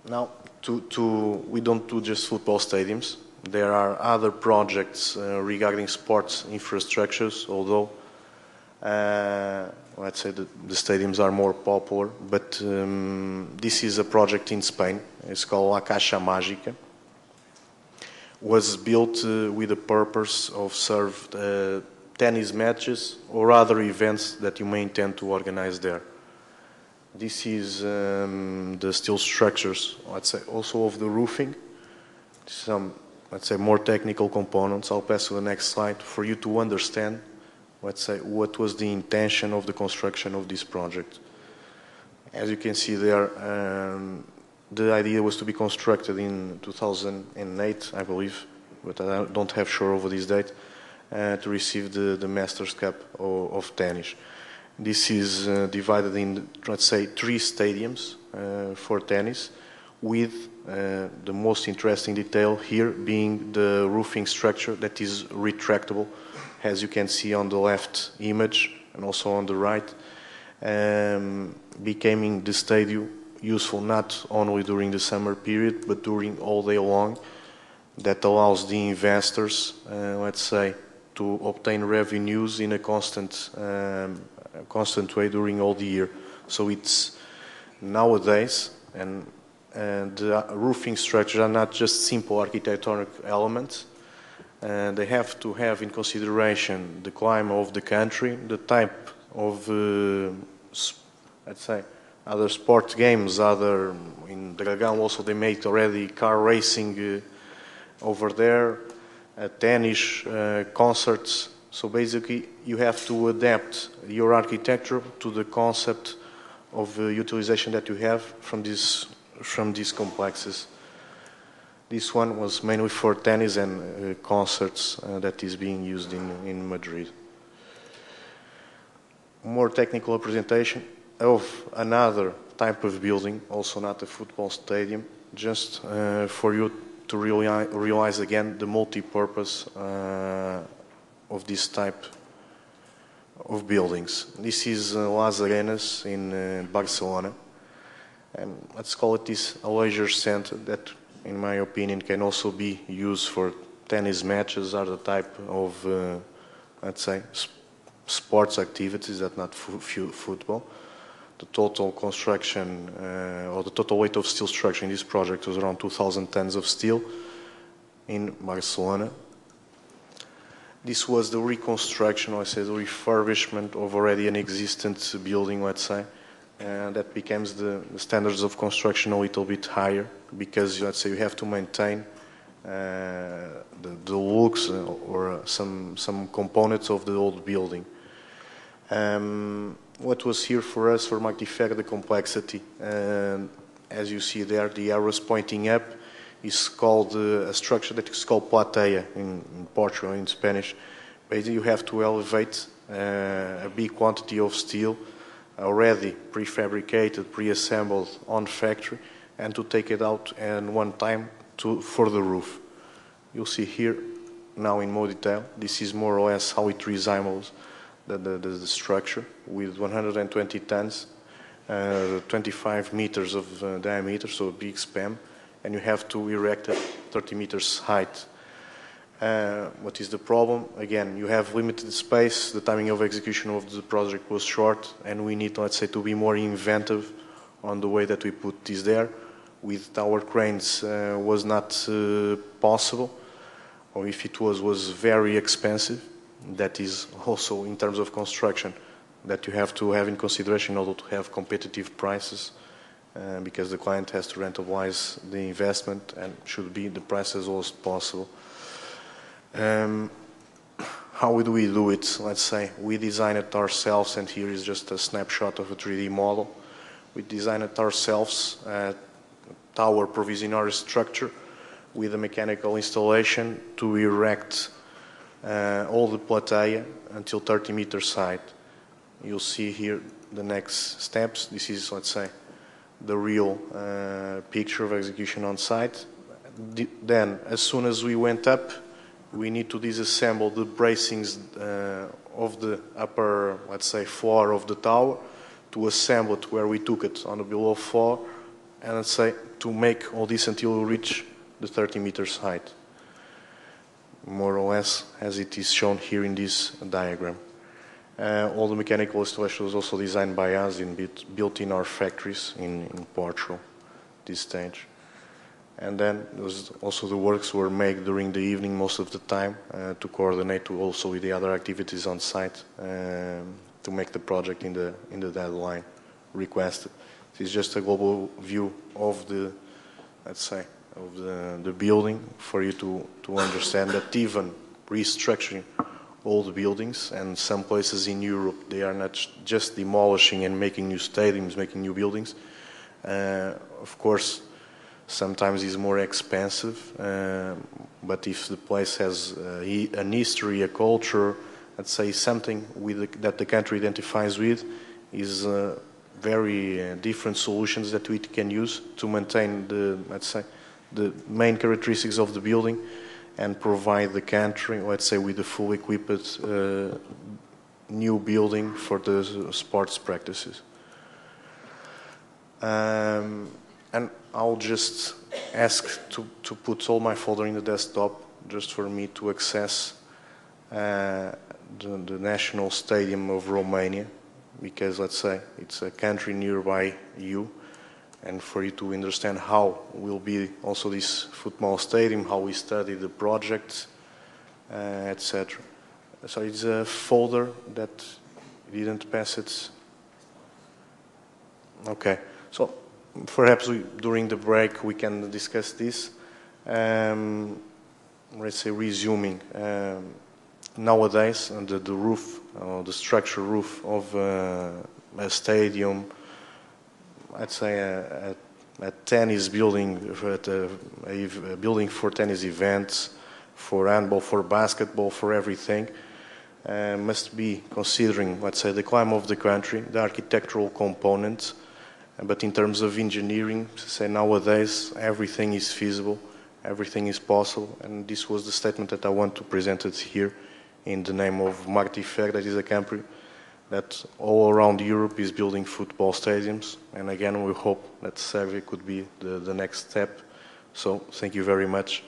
Now, we don't do just football stadiums. There are other projects regarding sports infrastructures, although let's say the stadiums are more popular. But this is a project in Spain. It's called La Caixa Mágica. Was built with the purpose of serve tennis matches or other events that you may intend to organize there. This is the steel structures, let's say, also of the roofing. Some, let's say, more technical components. I'll pass to the next slide for you to understand, let's say, what was the intention of the construction of this project. As you can see there, the idea was to be constructed in 2008, I believe, but I don't have sure over this date, to receive the Masters Cup of tennis. This is divided in, let's say, 3 stadiums for tennis, with the most interesting detail here being the roofing structure that is retractable, as you can see on the left image and also on the right, becoming the stadium useful not only during the summer period but during all day long. That allows the investors, let's say, to obtain revenues in a constant way during all the year. So it's nowadays, and the roofing structures are not just simple architectonic elements. They have to have in consideration the climate of the country, the type of, let's say, other sport games, in Dragão also they make already car racing over there, tennis, concerts. So basically you have to adapt your architecture to the concept of utilization that you have from these complexes. This one was mainly for tennis and concerts that is being used in Madrid. More technical presentation of another type of building, also not a football stadium, just for you to realize again the multi-purpose of this type of buildings. This is Las Arenas in Barcelona, and let's call it this a leisure center that, in my opinion, can also be used for tennis matches, other type of, let's say, sports activities that not football. The total construction, or the total weight of steel structure in this project was around 2,000 tons of steel in Barcelona. This was the reconstruction, or I say the refurbishment of already an existent building, let's say, and that becomes the standards of construction a little bit higher, because, let's say, you have to maintain the looks or some components of the old building. What was here for us, for Magnifer, the complexity. As you see there, the arrows pointing up is called a structure that is called plateia in Portugal, in Spanish. Basically, you have to elevate a big quantity of steel already prefabricated, pre-assembled on factory, and to take it out in one time for the roof. You'll see here now in more detail. This is more or less how it resembles the structure, with 120 tons, 25 meters of diameter, so a big span, and you have to erect it 30 meters height. What is the problem? Again, you have limited space, the timing of execution of the project was short, and we need, let's say, to be more inventive on the way that we put this there. With tower cranes was not possible, or if it was very expensive. That is also, in terms of construction, that you have to have in consideration in order to have competitive prices, because the client has to rentabilize the investment and should be the price as low as possible. How would we do it? Let's say we design it ourselves, and here is just a snapshot of a 3D model. We design it ourselves, a tower provisionary structure with a mechanical installation to erect all the plateia until 30 meters height. You'll see here the next steps. This is, let's say, the real picture of execution on site. Then, as soon as we went up, we need to disassemble the bracings of the upper, let's say, floor of the tower, to assemble it where we took it on the below floor, and let's say to make all this until we reach the 30 meters height, more or less as it is shown here in this diagram. All the mechanical installation was also designed by us and built in our factories in Portugal, this stage. And then also the works were made during the evening most of the time to coordinate also with the other activities on site to make the project in the deadline requested. This is just a global view of the, let's say, of the building for you to understand that even restructuring old buildings, and some places in Europe they are not just demolishing and making new stadiums, making new buildings. Of course, sometimes it's more expensive, but if the place has an history, a culture, let's say something that the country identifies with, is very different solutions that we can use to maintain the, let's say, the main characteristics of the building and provide the country, let's say, with a full equipped new building for the sports practices. And I'll just ask to put all my folder in the desktop just for me to access the National Stadium of Romania, because let's say it's a country nearby you, and for you to understand how will be also this football stadium, how we study the project, etc. So it's a folder that didn't pass it. Okay, so perhaps during the break we can discuss this. Let's say resuming. Nowadays, under the roof, the structure roof of a stadium, I'd say a tennis building, a building for tennis events, for handball, for basketball, for everything, must be considering, let's say, the climate of the country, the architectural components, but in terms of engineering, say nowadays everything is feasible, everything is possible, and this was the statement that I want to present it here in the name of Magtifeg, that is a company that all around Europe is building football stadiums, and again we hope that Serbia could be the next step. So thank you very much.